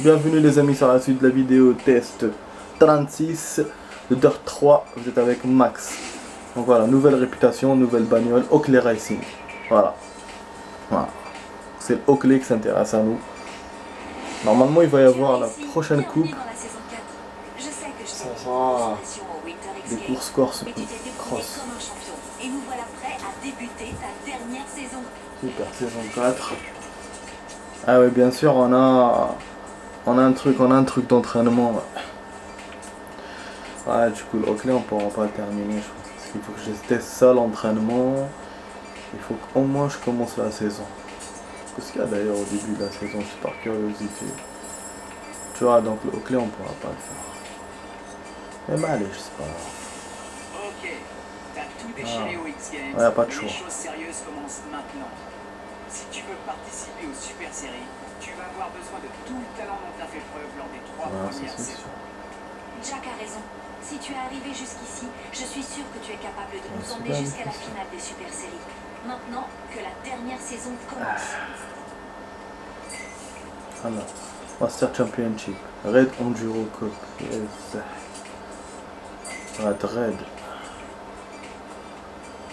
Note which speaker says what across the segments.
Speaker 1: Bienvenue les amis sur la suite de la vidéo test 36 de Dirt 3, vous êtes avec Max. Donc voilà, nouvelle réputation, nouvelle bagnole, Oakley Racing. Voilà. C'est le Oakley qui s'intéresse à nous. Normalement il va y avoir la prochaine coupe. Ça sera des courses cross.
Speaker 2: Et nous voilà prêts à débuter ta dernière saison.
Speaker 1: Super, saison 4. Ah oui, bien sûr, on a un truc d'entraînement. Ouais, du coup, le Oakley, on pourra pas le terminer, je pense. Parce qu'il faut que je teste ça, l'entraînement. Il faut qu'au moins je commence la saison. Qu'est-ce qu'il y a d'ailleurs au début de la saison, c'est par curiosité. Tu vois, donc le Oakley, on pourra pas le faire. Mais bah allez, je sais pas.
Speaker 2: Ok, t'as tout déchiré au X-Games.
Speaker 1: Ouais, pas de choix.
Speaker 2: Les choses sérieuses commencent maintenant. Si tu veux participer aux Super Séries, tu vas avoir besoin de tout le talent dont t'as fait preuve lors des 3 premières saisons.
Speaker 3: Jack a raison. Si tu es arrivé jusqu'ici, je suis sûr que tu es capable de nous emmener jusqu'à la finale des Super Séries. Maintenant que la dernière saison commence.
Speaker 1: Alors, Master Championship, Red Enduro Cup, yes. Red.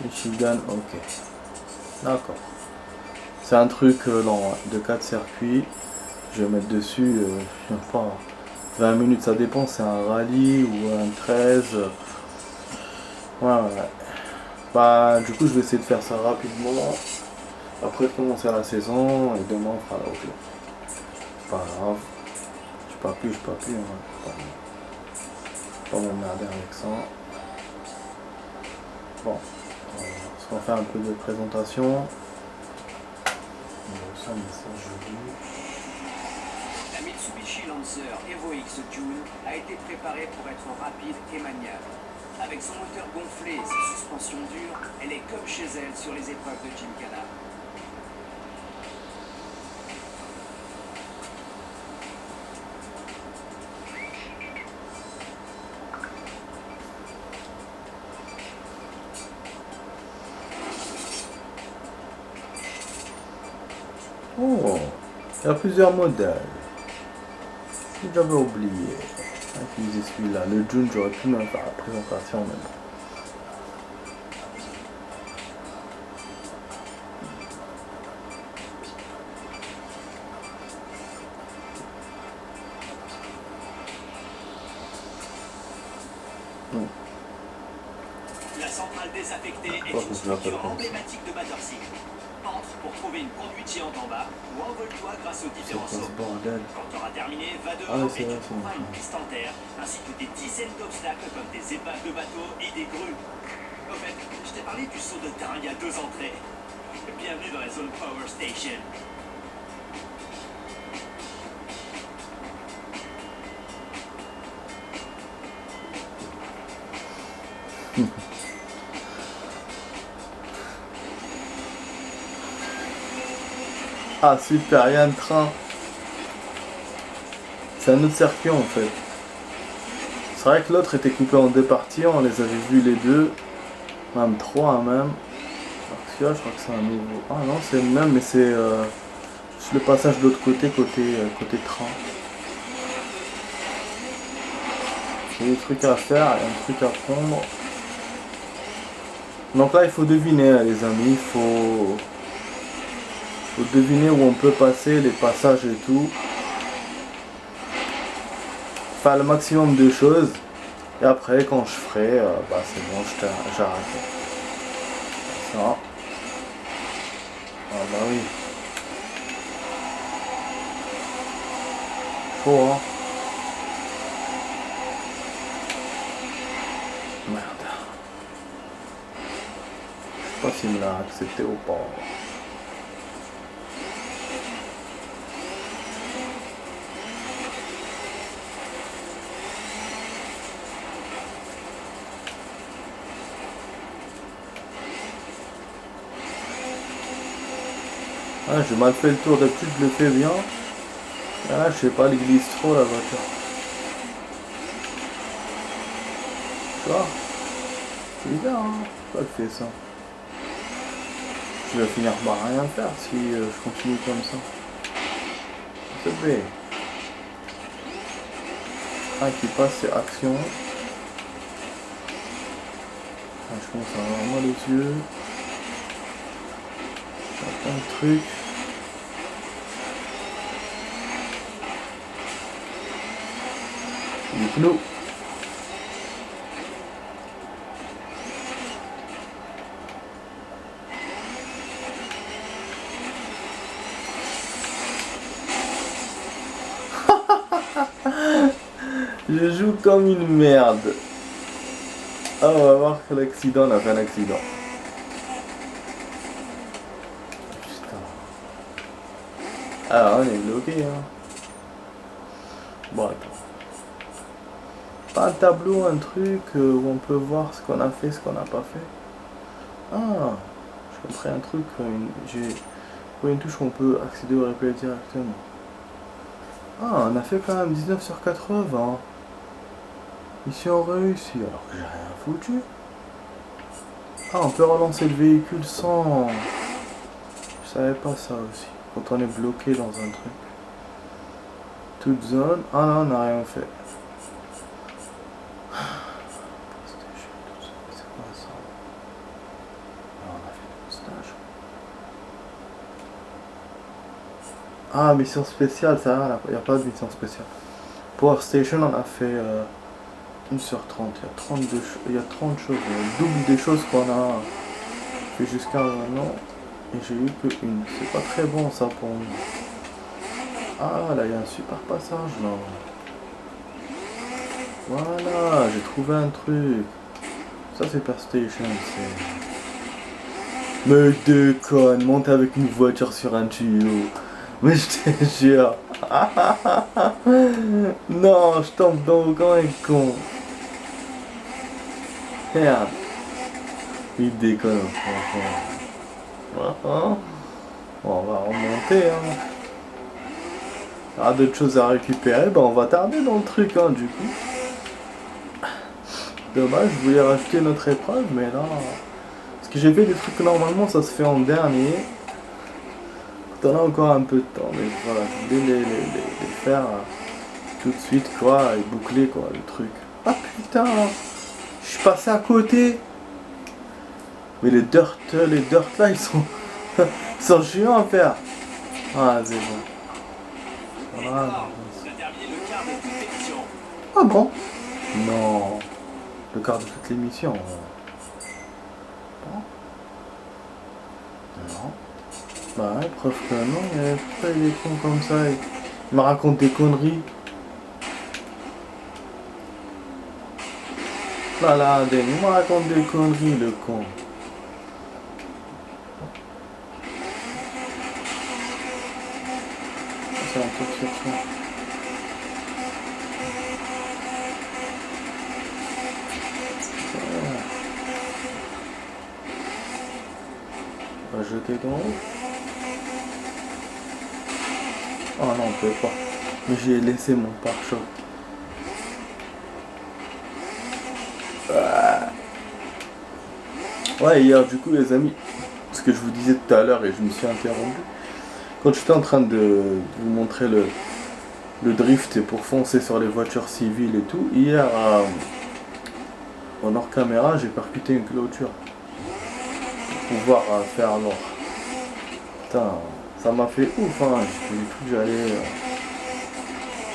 Speaker 1: Michigan, ok. D'accord. C'est un truc lent, de 4 circuits. Je vais mettre dessus, je sais pas, 20 minutes, ça dépend, c'est un rallye ou un 13. Ouais. Bah, du coup, je vais essayer de faire ça rapidement. Après, de commencer la saison, et demain, on fera la Oakley. Pas grave. Je peux plus. Hein. Pas m'emmerder avec ça. Bon. On va faire un peu de présentation. Ça, mais ça, je dis.
Speaker 2: La Mitsubishi Lancer Evo X Joule a été préparée pour être rapide et maniable. Avec son moteur gonflé et ses suspensions dures, elle est comme chez elle sur les épreuves de Gymkhana.
Speaker 1: Oh, il y a plusieurs modèles. J'avais oublié. Utiliser celui-là. Le June, j'aurais pu même faire la présentation même.
Speaker 2: La centrale désaffectée est une structure emblématique de Battersea. Entre pour trouver une conduite géante en bas ou envole-toi grâce aux différents sauts. Quand tu auras terminé, va devant et tu trouveras une piste en terre ainsi que des dizaines d'obstacles comme des épaves de bateaux et des grues. Au fait, je t'ai parlé du saut de terrain il y a 2 entrées. Bienvenue dans la zone Power Station.
Speaker 1: Ah super, il y a un train. C'est un autre circuit en fait. C'est vrai que l'autre était coupé en 2 parties, on les avait vus les deux. Même 3 même. Alors que celui-là, je crois que c'est un nouveau. Ah non, c'est le même, mais c'est le passage de l'autre côté, côté train. Il y a des trucs à faire, il y a un truc à prendre. Donc là, il faut deviner, les amis. Il faut deviner où on peut passer, les passages et tout. Faire le maximum de choses. Et après, quand je ferai, bah c'est bon, j'arrête. Ça. Ah bah oui. Faut, hein. Merde. Je sais pas s'il me l'a accepté ou pas. Ah, j'ai mal fait le tour, d'habitude je le fais bien. Ah, je sais pas, il glisse trop la voiture. Tu vois? C'est bizarre, hein? Pourquoi elle fait ça? Je vais finir par rien faire si je continue comme ça. S'il te plaît. Ah, qui passe, c'est action. Ah, je commence à avoir mal aux yeux. Plein de trucs. Les pneus. Je joue comme une merde. Ah, on va voir que l'accident, on a fait un accident. Putain. Alors, on est bloqué, hein. Bon, attends. Pas un tableau, un truc où on peut voir ce qu'on a fait, ce qu'on n'a pas fait. Ah, je compris un truc. J'ai trouvé une touche où on peut accéder au replay directement. Ah, on a fait quand même 19 sur 80. Mission réussie, alors que j'ai rien foutu. Ah, on peut relancer le véhicule sans... Je savais pas ça aussi. Quand on est bloqué dans un truc. Toute zone. Ah non, on n'a rien fait. C'est quoi ça? Ah, on a fait le stage. Ah, mission spéciale, ça, il n'y a pas de mission spéciale. Power Station, on a fait 1 sur 30. Il y a 30 choses. Il y a le double des choses qu'on a fait jusqu'à maintenant. Et j'ai eu que une. C'est pas très bon ça pour nous. Ah, là, il y a un super passage là. Voilà, j'ai trouvé un truc. Ça, c'est Power Station. Mais déconne, monte avec une voiture sur un tuyau. Mais je te jure. Non, je tombe dans le camp et con. Merde. Il déconne, franchement. Bon, on va remonter, hein. Il y a d'autres choses à récupérer, on va tarder dans le truc, hein, du coup. Dommage, je voulais rajouter notre épreuve, mais là... Parce que j'ai fait des trucs, normalement, ça se fait en dernier. T'en as encore un peu de temps, mais voilà, je voulais les faire tout de suite, quoi, et boucler, quoi, le truc. Ah putain, je suis passé à côté. Mais les dirt là, ils sont chiants à faire. Ah, c'est bon. Voilà. Ah bon? Non. Le quart de toutes les missions. Bon. Non. Bah ouais, preuve que non, mais pourquoi il est con comme ça? Il me raconte des conneries. Voilà, il me raconte des conneries, le con. C'est un truc sur ça. On va jeter dans l'eau. Oh non, on peut pas. Mais j'ai laissé mon pare-choc. Ouais, hier, du coup, les amis, ce que je vous disais tout à l'heure et je me suis interrompu. Quand j'étais en train de vous montrer le drift pour foncer sur les voitures civiles et tout, hier, en hors caméra, j'ai percuté une clôture. Pour pouvoir faire l'or. Putain, ça m'a fait ouf, hein. J'ai cru que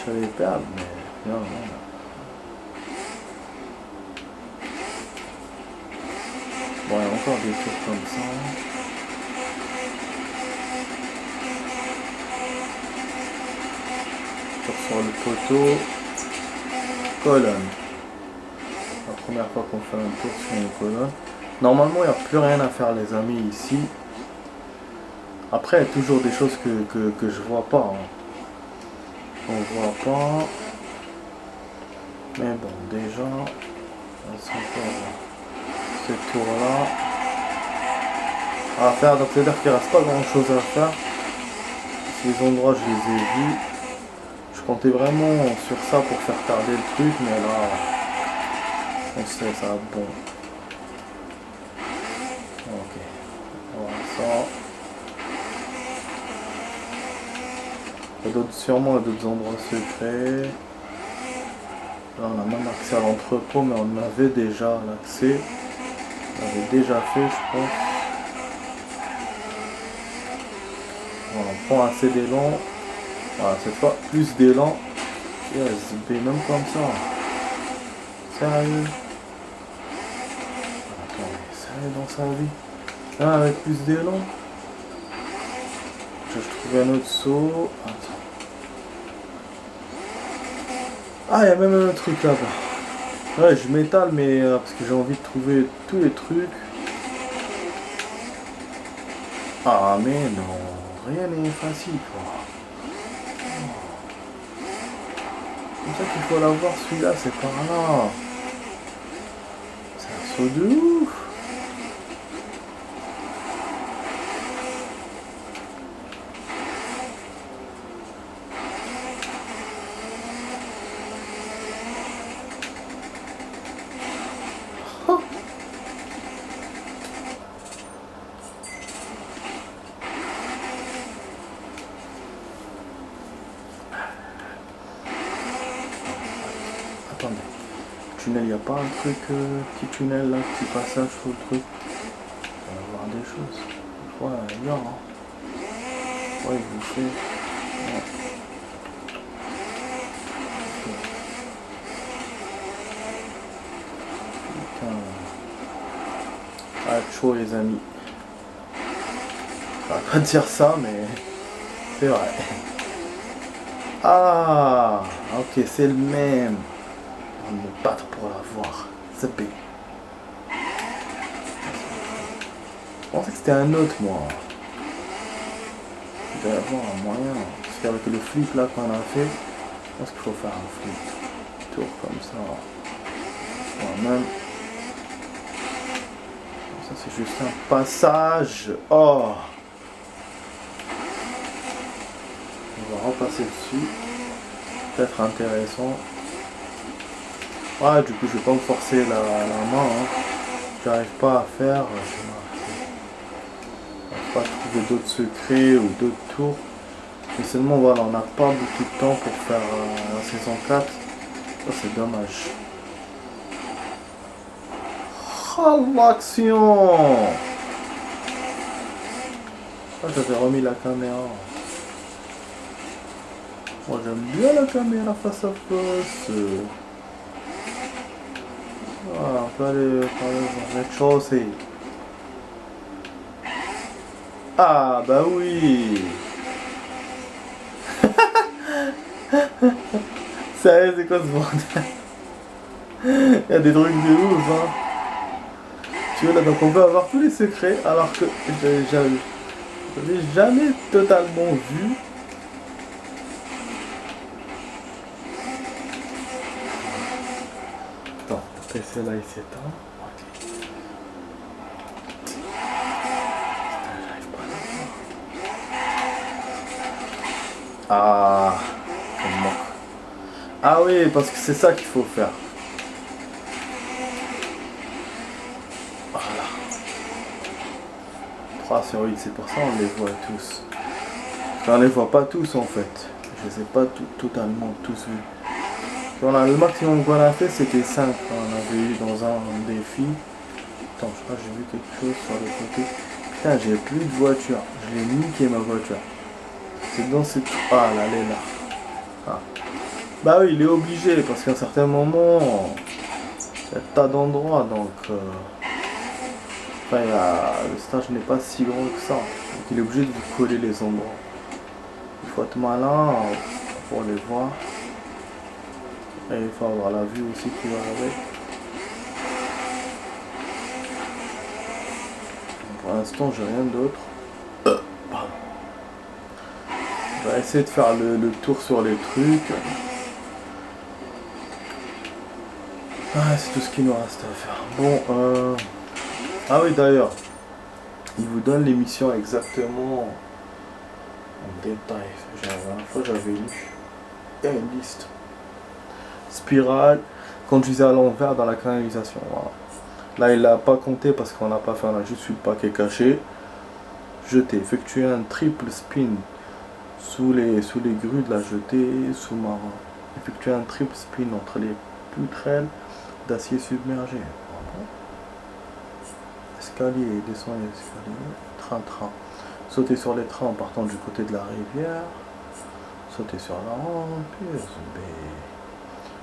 Speaker 1: j'allais perdre, mais non, non. Bon, il y a encore des tours comme ça. Tour sur le poteau. Colonne. La première fois qu'on fait un tour sur une colonne. Normalement, il n'y a plus rien à faire, les amis, ici. Après, il y a toujours des choses que je vois pas. Hein. On voit pas. Mais bon, déjà, on s'en fait ce tour-là à faire. Donc, c'est-à-dire qu'il ne reste pas grand-chose à faire. Ces endroits, je les ai vus. Je comptais vraiment sur ça pour faire tarder le truc, mais là, on sait, ça va être bon. Ok, voilà ça. Il y a sûrement d'autres endroits secrets. Là on a même accès à l'entrepôt, mais on avait déjà l'accès. On l'avait déjà fait, je pense. On prend assez d'élan. Voilà, cette fois, plus d'élan. Yes, même comme ça. Sérieux. Attends, sérieux dans sa vie. Là, avec plus d'élan. Je trouve un autre saut. Attends. Ah, il y a même un truc là-bas. Ouais, je m'étale, mais parce que j'ai envie de trouver tous les trucs. Ah, mais non, rien n'est facile, quoi. C'est ça qu'il faut l'avoir, celui-là, c'est par là. C'est un saut de ouf. Attendez. Tunnel, il n'y a pas un truc, petit tunnel là, petit passage sous le truc. On va voir des choses. Ouais, il y a. Ouais, il vous fait. Ouais. Putain. Ah, chaud les amis. On va pas dire ça, mais c'est vrai. Ah, ok, c'est le même. On va me battre pour l'avoir. Zappé. Je pensais que c'était un autre, moi. Il doit y avoir un moyen. Parce qu'avec le flip là qu'on a fait, je pense qu'il faut faire un flip. Tour comme ça. Même. Ça, c'est juste un passage. Oh! On va repasser dessus. Peut-être intéressant. Ah, du coup, je vais pas me forcer la main. Hein. J'arrive pas à faire. Je pas trouver d'autres secrets ou d'autres tours. Mais seulement, voilà, on n'a pas beaucoup de temps pour faire la saison 4. Ça, c'est dommage. Oh, l'action! Ah, j'avais remis la caméra. Moi, j'aime bien la caméra face à face. Voilà, on peut aller dans cette chose. Ah, bah oui! Sérieux, c'est quoi ce bordel? Il y a des trucs de ouf, hein. Tu vois, là, donc on peut avoir tous les secrets, alors que j'avais jamais totalement vu. Attends, le PC là, il s'éteint. Ah, comment? Ah oui, parce que c'est ça qu'il faut faire. Voilà. 3 sur 8, c'est pour ça on les voit tous. Enfin, on les voit pas tous en fait. Je les ai pas totalement tous vus. On a, le maximum qu'on a fait c'était 5. On avait eu dans un défi. Attends, je crois que j'ai vu quelque chose sur le côté. Putain, j'ai plus de voiture. Je l'ai niqué ma voiture. C'est dans cette... Ah là, elle est là. Ah. Bah oui, il est obligé, parce qu'à un certain moment, il y a tas d'endroits, donc... Enfin, le stage n'est pas si grand que ça. Donc il est obligé de vous coller les endroits. Il faut être malin pour les voir. Et il faut avoir la vue aussi qui va avec. Pour l'instant, j'ai rien d'autre. Pardon. On va essayer de faire le tour sur les trucs. Ah, c'est tout ce qu'il nous reste à faire. Bon, ah oui, d'ailleurs, il vous donne les missions exactement en détail. La dernière fois, j'avais lu. Il y a une liste. Spirale, conduisez à l'envers dans la canalisation. Voilà. Là, il l'a pas compté parce qu'on n'a pas fait. On a juste eu le paquet caché. Jeter, effectuer un triple spin sous les grues de la jetée sous-marin. Effectuer un triple spin entre les poutrelle d'acier submergé. Escalier, descend les escaliers. Train. Sauter sur les trains en partant du côté de la rivière. Sauter sur la rampe. USB.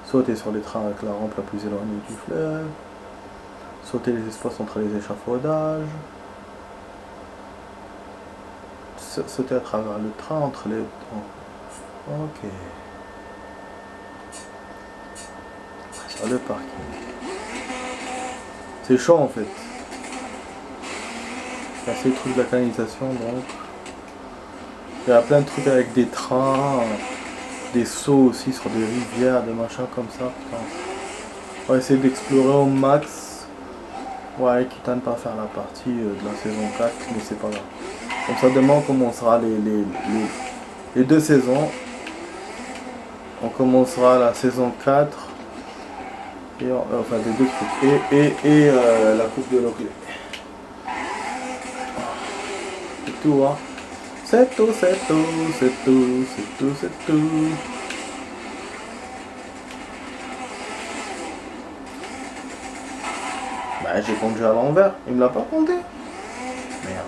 Speaker 1: Sauter sur les trains avec la rampe la plus éloignée du fleuve. Sauter les espaces entre les échafaudages. Sauter à travers le train entre les... Ok. Sur le parking. C'est chaud en fait. C'est le truc de la canalisation donc. Il y a plein de trucs avec des trains, des sauts aussi sur des rivières, des machins comme ça. Putain. On va essayer d'explorer au max. Ouais, quitte à ne pas faire la partie de la saison 4, mais c'est pas grave. Comme ça demain on commencera les deux saisons. On commencera la saison 4. Et enfin des deux trucs. Et la coupe de l'anglais. C'est tout hein. C'est tout. Bah j'ai compté à l'envers, il me l'a pas compté. Merde.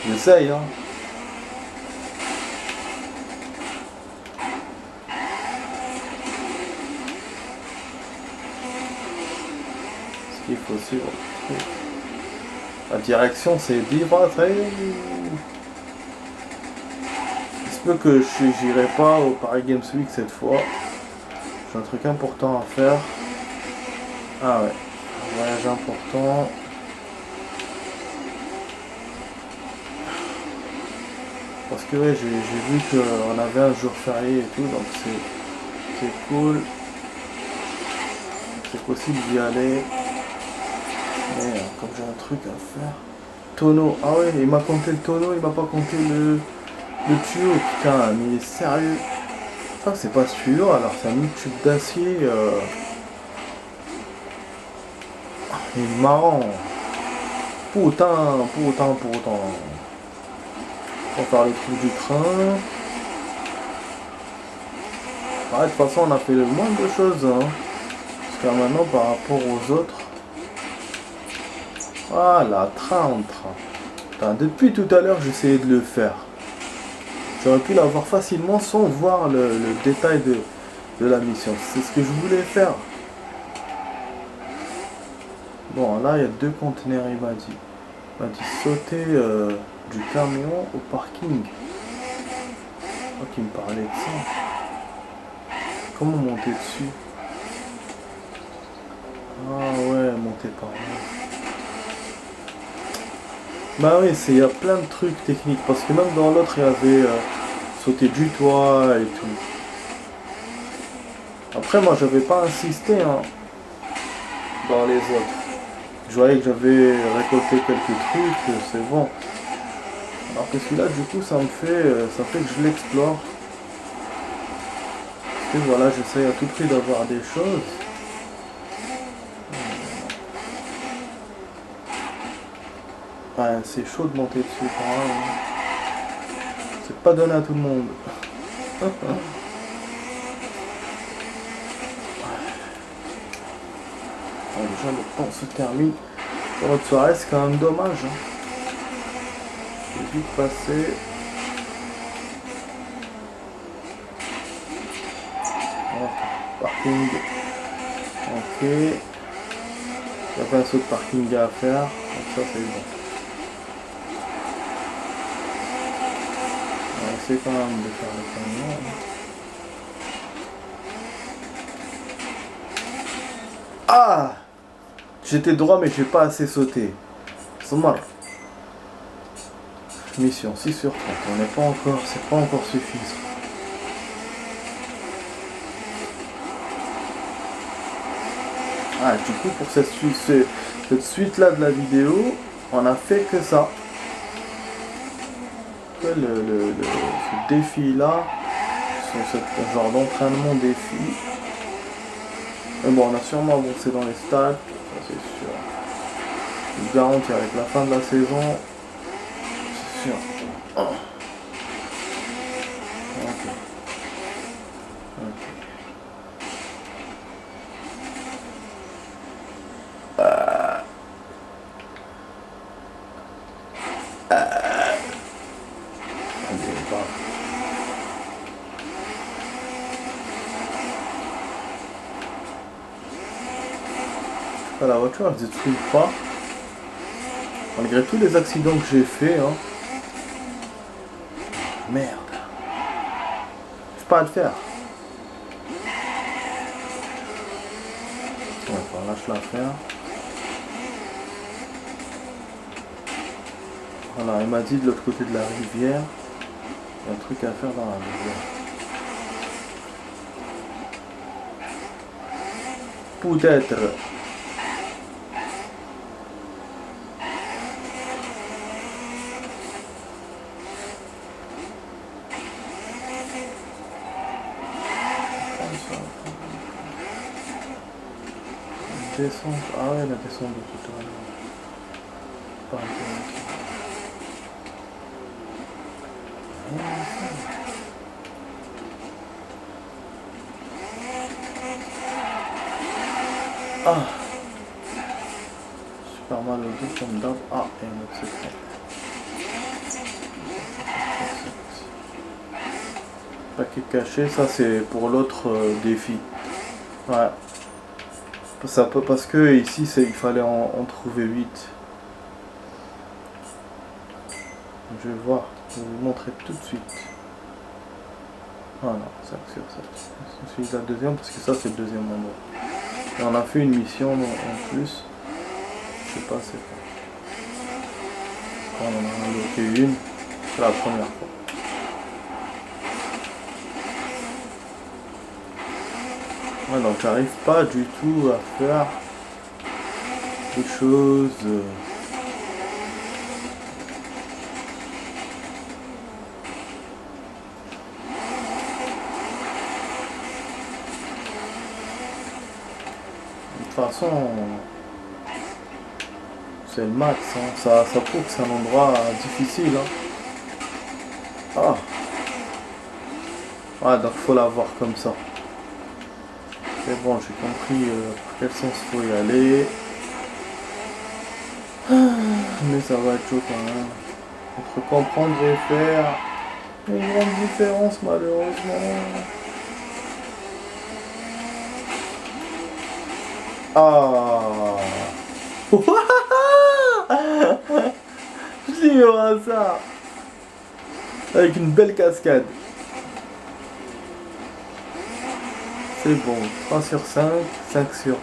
Speaker 1: J'essaye hein. Ce qu'il faut suivre. La direction c'est vivre. Il se peut que j'irai pas au Paris Games Week cette fois. J'ai un truc important à faire. Ah ouais. Un voyage important. Parce que ouais, j'ai vu qu'on avait un jour férié et tout, donc c'est cool. C'est possible d'y aller. Mais comme j'ai un truc à faire. Tonneau, ah ouais, il m'a compté le tonneau, il m'a pas compté le tuyau, putain, mais il est sérieux. Enfin, c'est pas ce tuyau, alors c'est un tube d'acier. Il est marrant. Putain. On va faire le truc du train. Ouais, de toute façon, on a fait le moins de choses. Hein. Jusqu'à maintenant, par rapport aux autres. Voilà, train. Putain, depuis tout à l'heure, j'essayais de le faire. J'aurais pu l'avoir facilement sans voir le détail de la mission. C'est ce que je voulais faire. Bon, là, il y a 2 conteneurs, il m'a dit. Il m'a dit sauter du camion au parking. Oh, qui me parlait de ça. Comment monter dessus? Ah ouais, monter par là. Bah oui, il y a plein de trucs techniques. Parce que même dans l'autre, il y avait sauter du toit et tout. Après, moi, j'avais pas insisté hein, dans les autres. Je voyais que j'avais récolté quelques trucs, c'est bon. Alors que celui-là, du coup, ça fait que je l'explore. Parce que voilà, j'essaye à tout prix d'avoir des choses. Ouais, c'est chaud de monter dessus quand même. C'est pas donné à tout le monde. Déjà le temps se termine pour notre soirée, c'est quand même dommage hein. J'ai vite passé. Parking. Ok. Il y a pas un saut de parking à faire, donc ça c'est bon. On va essayer quand même de faire le camion. Ah! J'étais droit mais j'ai pas assez sauté. C'est marrant. Mission 6 sur 30. On n'est pas encore. C'est pas encore suffisant. Ah du coup pour cette suite là de la vidéo, on a fait que ça. que ce défi-là, ce genre d'entraînement défi, mais bon, on a sûrement avancé dans les stats, ça c'est sûr. Je vous garantis, avec la fin de la saison, c'est sûr. Oh. Ok. La voiture elle se détruit pas malgré tous les accidents que j'ai fait hein. Merde, je peux pas le faire. Ouais, enfin, lâche l'affaire. Voilà, il m'a dit de l'autre côté de la rivière il y a un truc à faire dans la rivière. Peut-être. Descente. Ah ouais, la descente de tout à l'heure. Pas intéressant. Ah, super mal au dos comme d'hab. Ah, et un autre secret. Paquet caché, ça c'est pour l'autre défi. Ouais. Ça peut parce que ici il fallait en trouver 8. Je vais voir, je vais vous montrer tout de suite. Ah non, 5 sur 7. Je suis la deuxième parce que ça c'est le deuxième endroit. Et on a fait une mission en plus. Je sais pas c'est quoi. On en a bloqué une. C'est la première fois. Ouais, donc j'arrive pas du tout à faire des choses. De toute façon, c'est le max, hein. Ça prouve que c'est un endroit difficile. Hein. Ah. Ouais, donc faut l'avoir comme ça. C'est bon, j'ai compris par quel sens il faut y aller. Mais ça va être chaud quand même. Entre comprendre et faire, une grande différence malheureusement. Ah. Je dis au hasard. Avec une belle cascade. C'est bon. 3 sur 5, 5 sur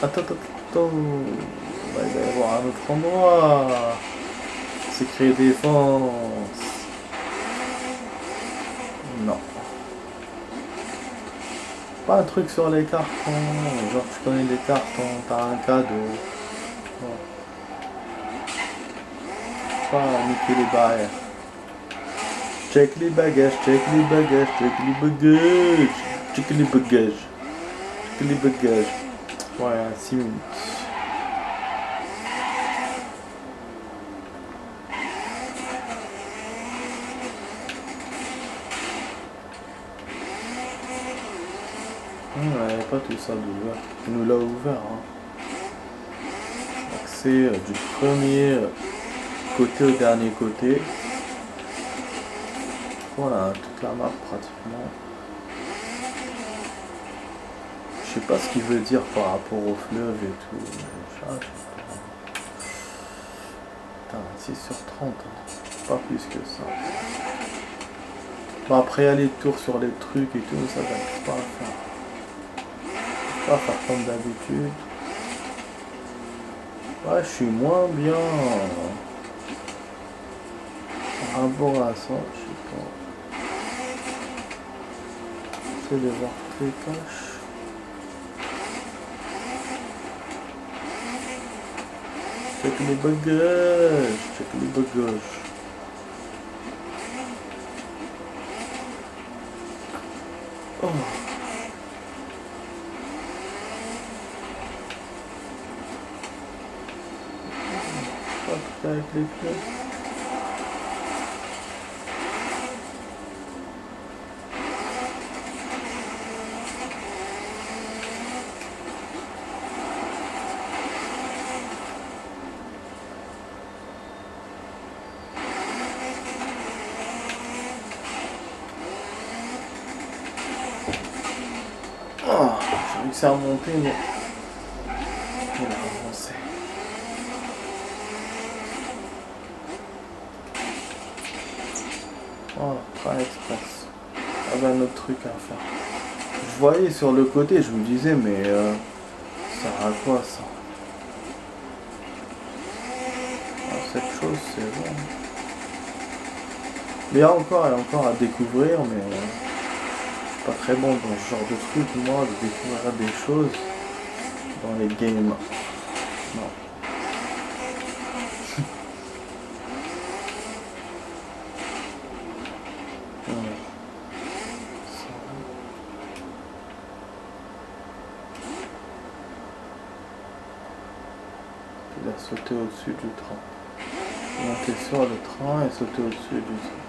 Speaker 1: 1. Attends. Il va y avoir un autre endroit. Secret défense. Non. Pas un truc sur les cartons. Genre tu connais les cartons, t'as un cadeau. Non. Pas niquer les barrières. Check les bagages. Ouais, 6 minutes. Ouais, pas tout ça d'ouvert. Il nous l'a ouvert. Hein. Accès du premier côté au dernier côté. Voilà, toute la map pratiquement. Je sais pas ce qu'il veut dire par rapport au fleuve et tout. Mais ça, je sais pas. Putain, 6 sur 30. Hein. Pas plus que ça. Bon, après, il y a les tours sur les trucs et tout, ça va pas à faire. Pas faire comme d'habitude. Ouais, je suis moins bien par rapport à ça, je sais pas. J'essaie de voir toutes les tâches. Check les bagages. pas le truc avec les pieds. Oh, j'ai réussi à monter, mais il a avancé. Oh, train express. Ah ben, un autre truc à faire. Je voyais sur le côté, je me disais, mais ça sert à quoi ça? Ah, cette chose, c'est bon. Mais il y a encore à découvrir, mais je suis pas très bon dans ce genre de truc, moi, de découvrir des choses dans les games. Non. Il a sauté au-dessus du train. Monter sur le train et sauter au-dessus du train.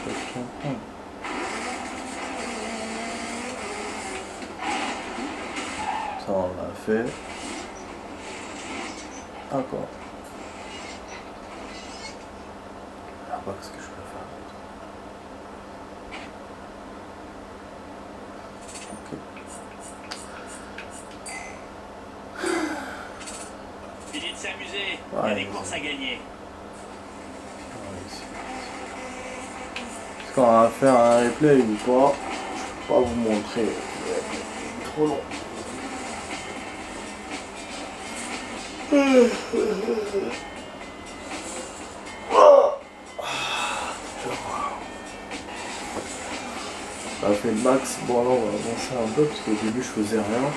Speaker 1: Je comprends. Ça on l'a fait. D'accord. Je sais pas ce que je peux faire. Ok.
Speaker 2: Fini de s'amuser, il y
Speaker 1: Ouais,
Speaker 2: a des courses à gagner.
Speaker 1: Est-ce qu'on va faire un replay ou pas? Je peux pas vous montrer. Trop long. Ça a fait le max. Bon, là on va avancer un peu parce qu'au début je faisais rien.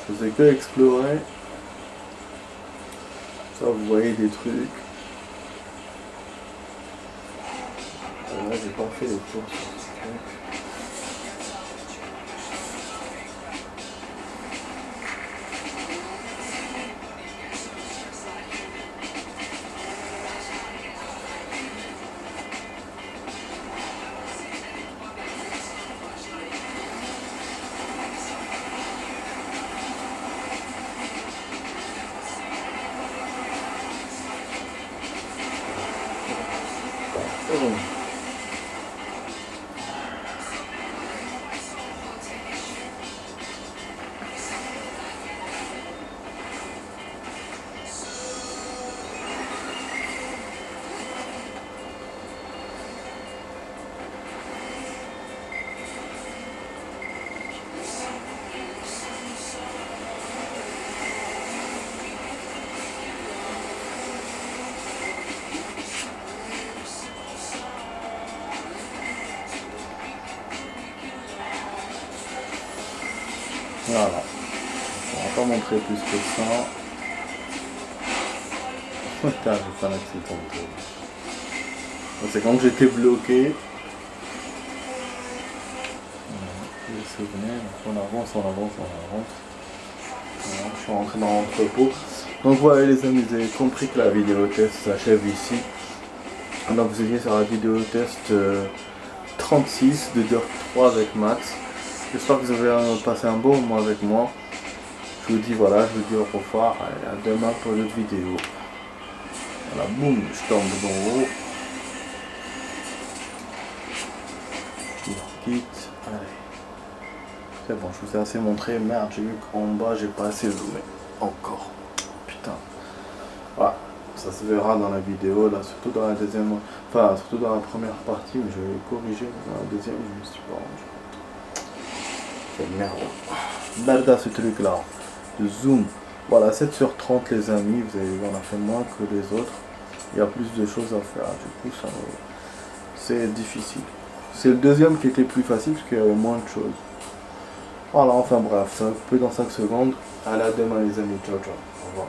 Speaker 1: Je faisais que explorer. Ça, vous voyez des trucs. Là j'ai pas fait les tours sur ce truc. Voilà. On va pas montrer plus que ça. Putain, j'ai fait un accident. C'est quand j'étais bloqué. Les souvenirs, on avance. Voilà, je suis rentré dans l'entrepôt. Donc voilà les amis, vous avez compris que la vidéo test s'achève ici. Donc vous étiez sur la vidéo test 36 de Dirt 3 avec Max. J'espère que vous avez passé un bon moment avec moi. Je vous dis voilà, je vous dis au revoir et à demain pour une autre vidéo. Voilà, boum, je tombe dans l'eau. Je quitte. Allez. C'est bon, je vous ai assez montré. Merde, j'ai vu qu'en bas, j'ai pas assez zoomé. Encore. Putain. Voilà. Ça se verra dans la vidéo, là, surtout dans la deuxième. Enfin, surtout dans la première partie, mais je vais corriger. Dans la deuxième, je me suis pas rendu. C'est merde. Merda ce truc là. Le zoom. Voilà, 7 sur 30 les amis. Vous avez vu, on a fait moins que les autres. Il y a plus de choses à faire. Du coup, c'est difficile. C'est le deuxième qui était plus facile parce qu'il y avait moins de choses. Voilà, enfin bref, ça va couper dans 5 secondes. Allez, à demain les amis. Ciao, ciao. Au revoir.